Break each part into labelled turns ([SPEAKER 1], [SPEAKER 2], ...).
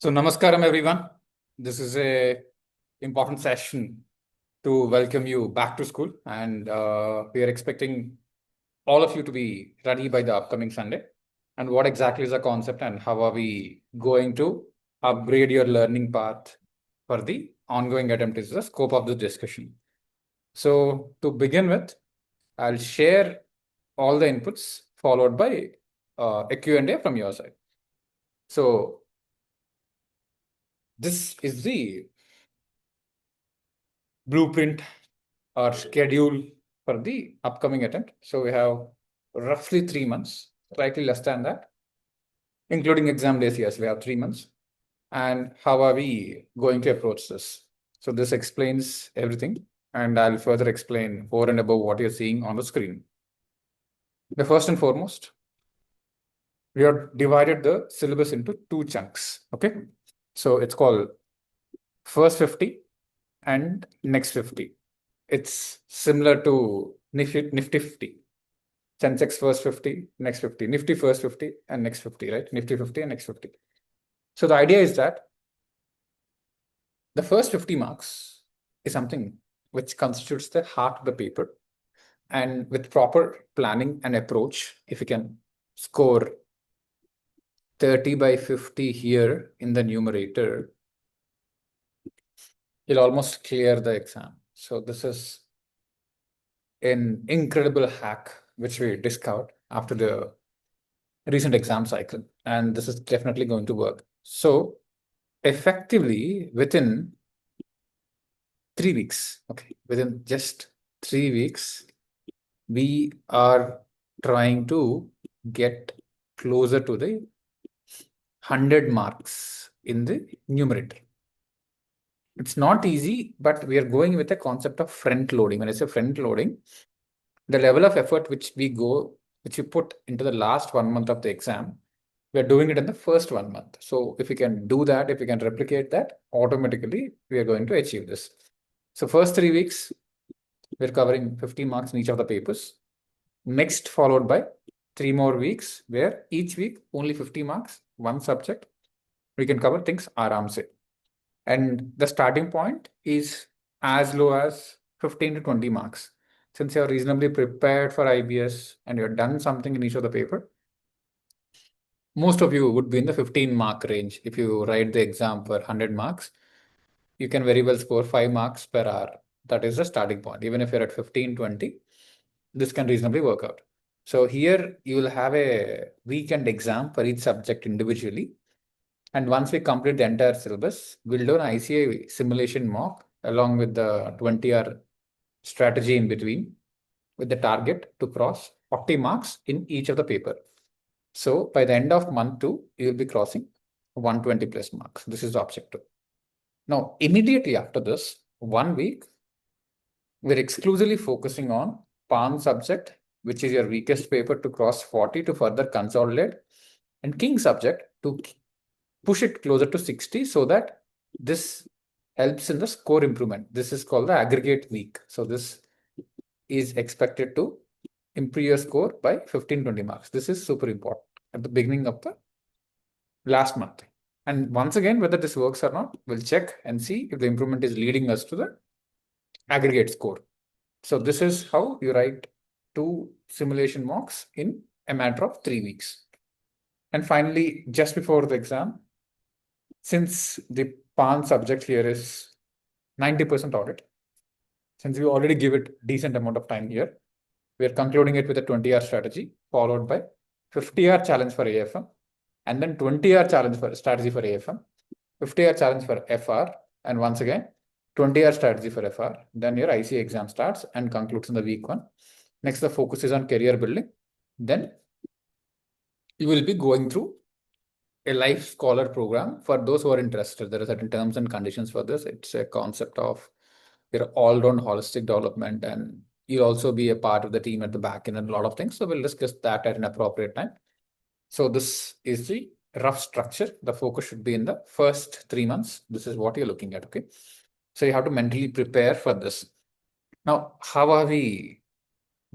[SPEAKER 1] So, Namaskaram, everyone. This is a important session to welcome you back to school, and we are expecting all of you to be ready by the upcoming Sunday. And what exactly is the concept, and how are we going to upgrade your learning path for the ongoing attempt is the scope of the discussion. So, to begin with, I'll share all the inputs followed by a Q&A from your side. So, this is the blueprint or schedule for the upcoming attempt. So we have roughly 3 months, slightly less than that, including exam days. Yes, we have 3 months. And how are we going to approach this? So this explains everything, and I'll further explain over and above what you're seeing on the screen. The first and foremost, we have divided the syllabus into two chunks. Okay, so it's called first 50 and next 50. It's similar to Nifty 50. Sensex first 50, next 50. Nifty first 50 and next 50, right? Nifty 50 and next 50. So the idea is that the first 50 marks is something which constitutes the heart of the paper. And with proper planning and approach, if you can score 30 by 50 here in the numerator, you'll almost clear the exam. So this is an incredible hack which we discovered after the recent exam cycle, and this is definitely going to work. So effectively within 3 weeks, okay, within just 3 weeks, we are trying to get closer to the 100 marks in the numerator. It's not easy, but we are going with a concept of front loading. When I say front loading, the level of effort which we put into the last 1 month of the exam, we're doing it in the first 1 month. So if we can do that, if we can replicate that, automatically we are going to achieve this. So first 3 weeks, we're covering 50 marks in each of the papers. Next, followed by 3 more weeks, where each week only 50 marks, one subject. We can cover things aramse. And the starting point is as low as 15 to 20 marks. Since you're reasonably prepared for IBS and you've done something in each of the paper, most of you would be in the 15 mark range. If you write the exam for 100 marks, you can very well score 5 marks per hour. That is the starting point. Even if you're at 15, 20, this can reasonably work out. So here you will have a weekend exam for each subject individually. And once we complete the entire syllabus, we'll do an ICA simulation mock along with the 20-hour strategy in between, with the target to cross 40 marks in each of the paper. So by the end of month 2, you will be crossing 120 plus marks. This is the objective. Now, immediately after this, 1 week, we're exclusively focusing on palm subject, which is your weakest paper, to cross 40 to further consolidate, and king subject to push it closer to 60 so that this helps in the score improvement. This is called the aggregate week. So this is expected to improve your score by 15-20 marks. This is super important at the beginning of the last month. And once again, whether this works or not, we'll check and see if the improvement is leading us to the aggregate score. So this is how you write 2 simulation mocks in a matter of 3 weeks. And finally, just before the exam, since the PAN subject here is 90% audit, since we already give it decent amount of time here, we are concluding it with a 20-hour strategy, followed by 50-hour challenge for AFM, and then 20-hour challenge for strategy for AFM, 50-hour challenge for FR, and once again, 20-hour strategy for FR. Then your ICA exam starts and concludes in the week 1. Next, the focus is on career building. Then you will be going through a life scholar program for those who are interested. There are certain terms and conditions for this. It's a concept of your all-round holistic development, and you'll also be a part of the team at the back end and a lot of things. So we'll discuss that at an appropriate time. So this is the rough structure. The focus should be in the first 3 months. This is what you're looking at, okay? So you have to mentally prepare for this. Now, how are we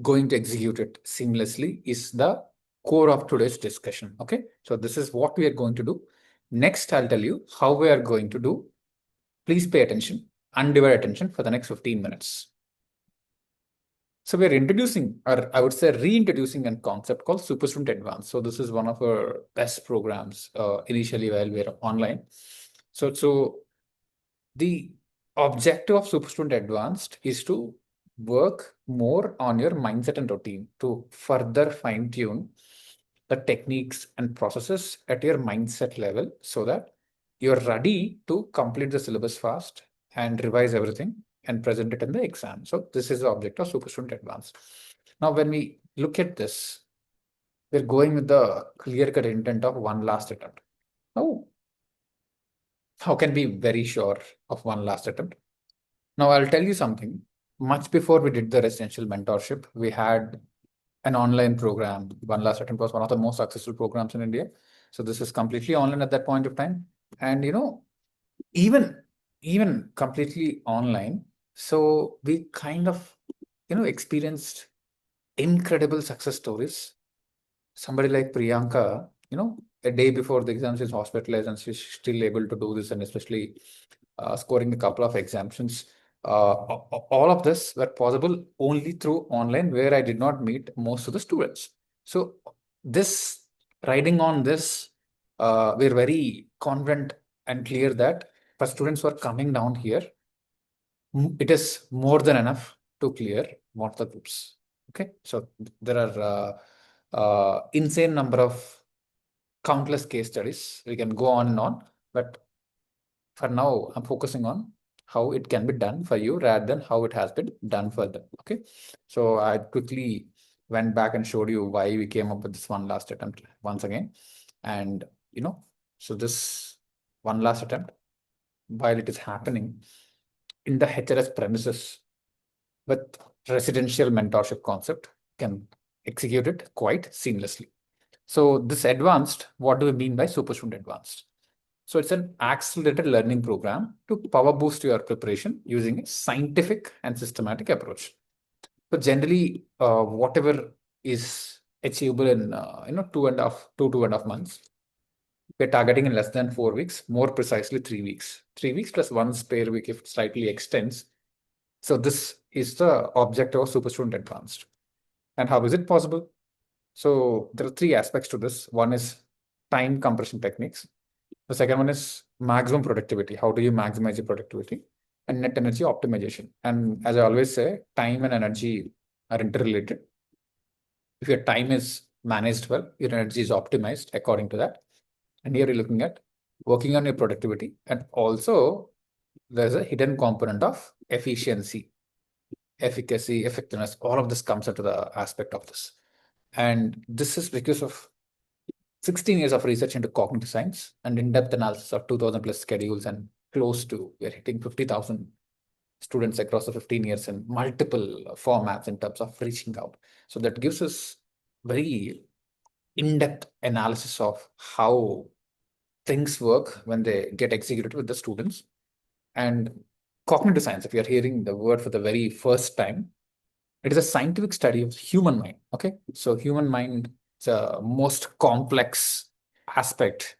[SPEAKER 1] going to execute it seamlessly is the core of today's discussion, okay? So this is what we are going to do. Next, I'll tell you how we are going to do. Please pay attention, undivided attention for the next 15 minutes. So we're introducing, or I would say reintroducing a concept called Super Student Advanced. So this is one of our best programs initially while we're online. So the objective of Super Student Advanced is to work more on your mindset and routine to further fine tune the techniques and processes at your mindset level so that you're ready to complete the syllabus fast and revise everything and present it in the exam. So this is the object of Super Student Advanced. Now, when we look at this, we're going with the clear-cut intent of one last attempt. Now, how can we be very sure of one last attempt? Now, I'll tell you something. Much before we did the residential mentorship, we had an online program. One Last Attempt was one of the most successful programs in India. So this is completely online at that point of time. And even completely online, so we kind of experienced incredible success stories. Somebody like Priyanka, a day before the exam, she's hospitalized and she's still able to do this, and especially scoring a couple of exemptions. All of this were possible only through online, where I did not meet most of the students. So this riding on this, we're very confident and clear that for students who are coming down here, it is more than enough to clear one of the groups. Okay, so there are insane number of countless case studies. We can go on and on, but for now, I'm focusing on how it can be done for you rather than how it has been done for them. Okay, so I quickly went back and showed you why we came up with this one last attempt once again. And so this one last attempt, while it is happening in the HRS premises with residential mentorship concept, can execute it quite seamlessly. So this advanced, what do we mean by Super Student Advanced? So it's an accelerated learning program to power boost your preparation using a scientific and systematic approach. So generally, whatever is achievable in 2.5 months, we're targeting in less than 4 weeks, more precisely 3 weeks. 3 weeks plus one spare week if it slightly extends. So this is the objective of Super Student Advanced. And how is it possible? So there are three aspects to this. One is time compression techniques. The second one is maximum productivity. How do you maximize your productivity? And net energy optimization. And as I always say, time and energy are interrelated. If your time is managed well, your energy is optimized according to that. And here you're looking at working on your productivity. And also, there's a hidden component of efficiency, efficacy, effectiveness. All of this comes into the aspect of this. And this is because of 16 years of research into cognitive science and in-depth analysis of 2000 plus schedules, and we're hitting 50,000 students across the 15 years in multiple formats in terms of reaching out. So that gives us very in-depth analysis of how things work when they get executed with the students. And cognitive science, if you're hearing the word for the very first time, it is a scientific study of human mind. Okay, so human mind is a most complex aspect,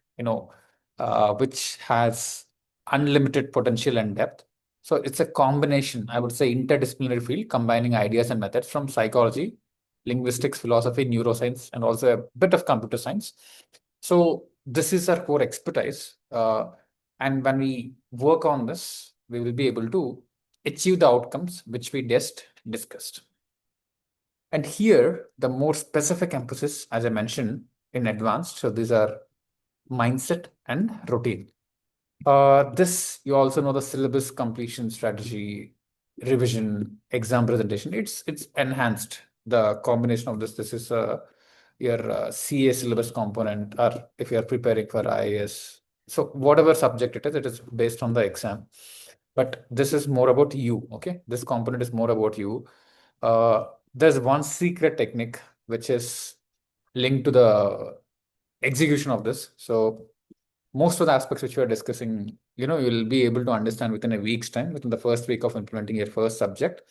[SPEAKER 1] which has unlimited potential and depth. So it's a combination, I would say, interdisciplinary field combining ideas and methods from psychology, linguistics, philosophy, neuroscience, and also a bit of computer science. So this is our core expertise. And when we work on this, we will be able to achieve the outcomes which we just discussed. And here, the more specific emphasis, as I mentioned in advanced, so these are mindset and routine. This, you also know the syllabus completion strategy, revision, exam presentation. It's enhanced. The combination of this is your CA syllabus component, or if you are preparing for IAS. So whatever subject it is based on the exam. But this is more about you, okay? This component is more about you. There's one secret technique which is linked to the execution of this. So most of the aspects which we are discussing, you'll be able to understand within a week's time, within the first week of implementing your first subject.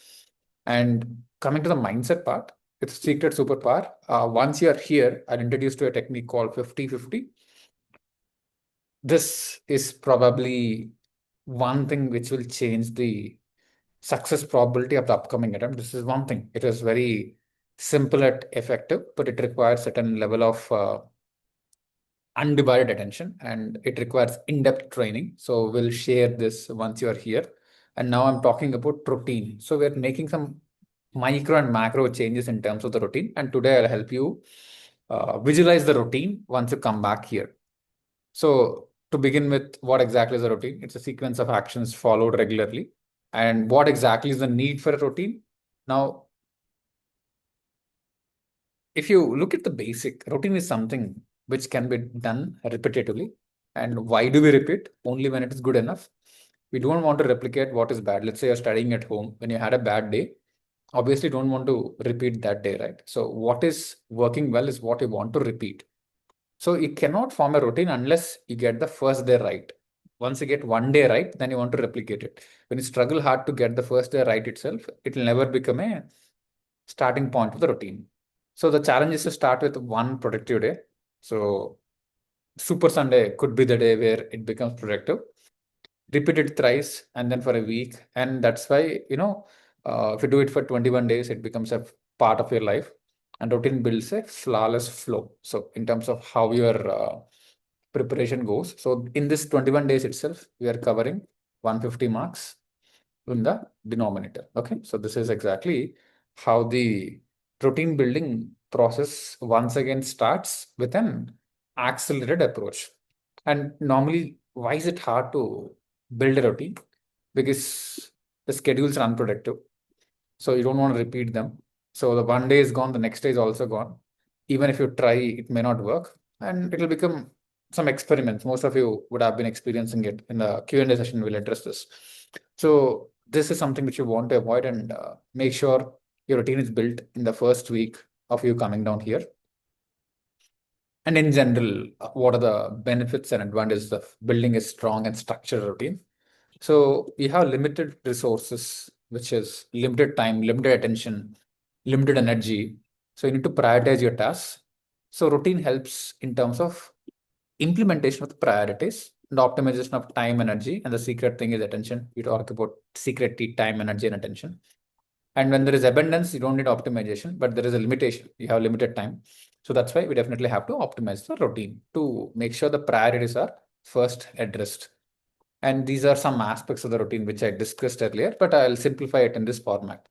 [SPEAKER 1] And coming to the mindset part, it's secret superpower. Once you're here, I'll introduce to a technique called 50-50. this is probably one thing which will change the success probability of the upcoming attempt. This is one thing. It is very simple and effective, but it requires certain level of undivided attention and it requires in-depth training. So we'll share this once you are here. And now I'm talking about routine. So we're making some micro and macro changes in terms of the routine. And today I'll help you visualize the routine once you come back here. So to begin with, what exactly is a routine? It's a sequence of actions followed regularly. And what exactly is the need for a routine? Now, if you look at the basic, routine is something which can be done repetitively. And why do we repeat? Only when it is good enough. We don't want to replicate what is bad. Let's say you're studying at home. When you had a bad day, obviously don't want to repeat that day, right? So what is working well is what you want to repeat. So you cannot form a routine unless you get the first day right. Once you get one day right, then you want to replicate it. When you struggle hard to get the first day right itself, it will never become a starting point of the routine. So the challenge is to start with one productive day. So Super Sunday could be the day where it becomes productive. Repeat it thrice and then for a week. And that's why, if you do it for 21 days, it becomes a part of your life. And routine builds a flawless flow. So in terms of how your preparation goes. So in this 21 days itself, we are covering 150 marks in the denominator. Okay, so this is exactly how the routine building process once again starts with an accelerated approach. And normally, why is it hard to build a routine? Because the schedules are unproductive. So you don't want to repeat them. So the one day is gone, the next day is also gone. Even if you try, it may not work. And it will become some experiments. Most of you would have been experiencing it. In the Q&A session, we'll address this. So this is something which you want to avoid and make sure your routine is built in the first week of you coming down here. And in general, what are the benefits and advantages of building a strong and structured routine? So we have limited resources, which is limited time, limited attention, limited energy. So you need to prioritize your tasks. So routine helps in terms of implementation of the priorities and optimization of time, energy. And the secret thing is attention. We talk about secret T, time, energy, and attention. And when there is abundance, you don't need optimization, but there is a limitation. You have limited time. So that's why we definitely have to optimize the routine to make sure the priorities are first addressed. And these are some aspects of the routine which I discussed earlier, but I'll simplify it in this format.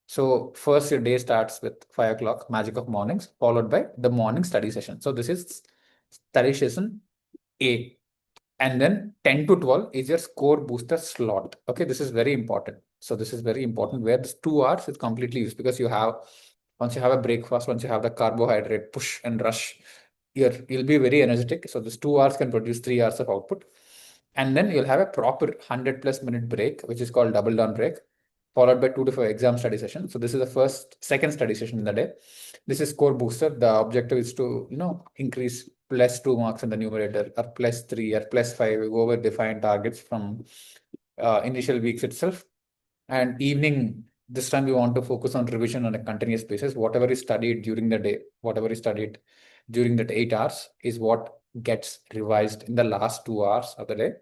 [SPEAKER 1] So first your day starts with 5 o'clock, magic of mornings, followed by the morning study session. So this is study session A. And then 10 to 12 is your score booster slot. Okay, this is very important. So this is very important where this 2 hours is completely used because once you have a breakfast, once you have the carbohydrate push and rush, you'll be very energetic. So this 2 hours can produce 3 hours of output. And then you'll have a proper 100 plus minute break, which is called double down break, followed by 2 to 5 exam study sessions. So this is the second study session in the day. This is score booster. The objective is to, increase +2 marks in the numerator or +3 or +5 over defined targets from initial weeks itself. And evening, this time we want to focus on revision on a continuous basis. Whatever is studied during the day, whatever is studied during that 8 hours is what gets revised in the last 2 hours of the day.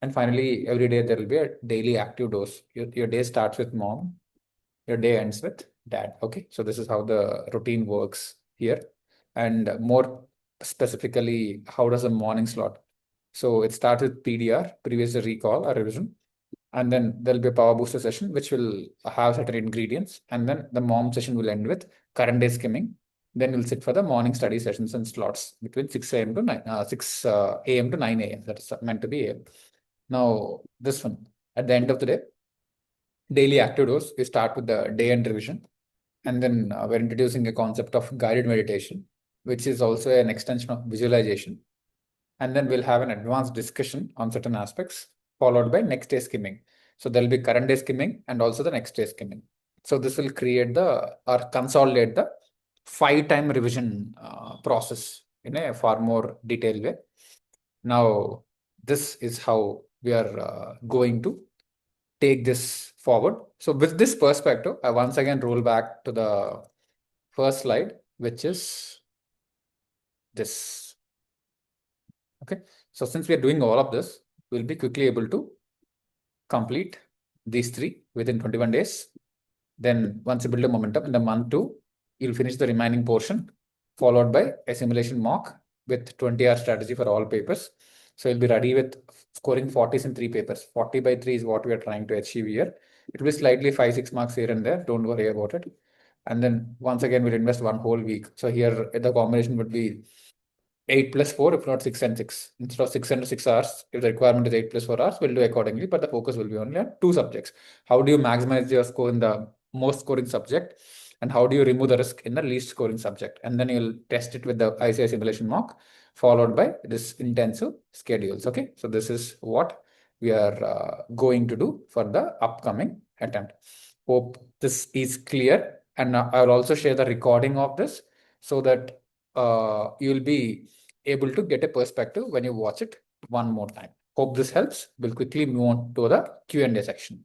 [SPEAKER 1] And finally, every day there will be a daily active dose. Your day starts with mom, your day ends with dad. Okay, so this is how the routine works here. And more specifically, how does a morning slot? So it starts with PDR, previous recall or revision. And then there'll be a power booster session, which will have certain ingredients. And then the mom session will end with current day skimming. Then we'll sit for the morning study sessions and slots between 6 a.m. to 6 a.m. to 9 a.m. That is meant to be a. Now, this one, at the end of the day, daily active dose, we start with the day end revision. And then we're introducing a concept of guided meditation, which is also an extension of visualization. And then we'll have an advanced discussion on certain aspects, followed by next day skimming. So there'll be current day skimming and also the next day skimming. So this will create or consolidate the 5-time revision process in a far more detailed way. Now, this is how we are going to take this forward. So with this perspective, I once again roll back to the first slide, which is this. Okay. So since we are doing all of this, we'll be quickly able to complete these 3 within 21 days. Then once you build a momentum in the month 2, you'll finish the remaining portion, followed by a simulation mock with 20-hour strategy for all papers. So you'll be ready with scoring 40s in 3 papers. 40 by 3 is what we are trying to achieve here. It will be slightly 5-6 marks here and there. Don't worry about it. And then once again, we'll invest 1 whole week. So here the combination would be 8 plus 4, if not 6 and 6. Instead of 6 and 6 hours, if the requirement is 8 plus 4 hours, we'll do accordingly, but the focus will be only on 2 subjects. How do you maximize your score in the most scoring subject? And how do you remove the risk in the least scoring subject? And then you'll test it with the ICI simulation mock, followed by this intensive schedules. Okay, so this is what we are going to do for the upcoming attempt. Hope this is clear. And I will also share the recording of this so that you'll be able to get a perspective when you watch it one more time. Hope this helps. We'll quickly move on to the Q&A section.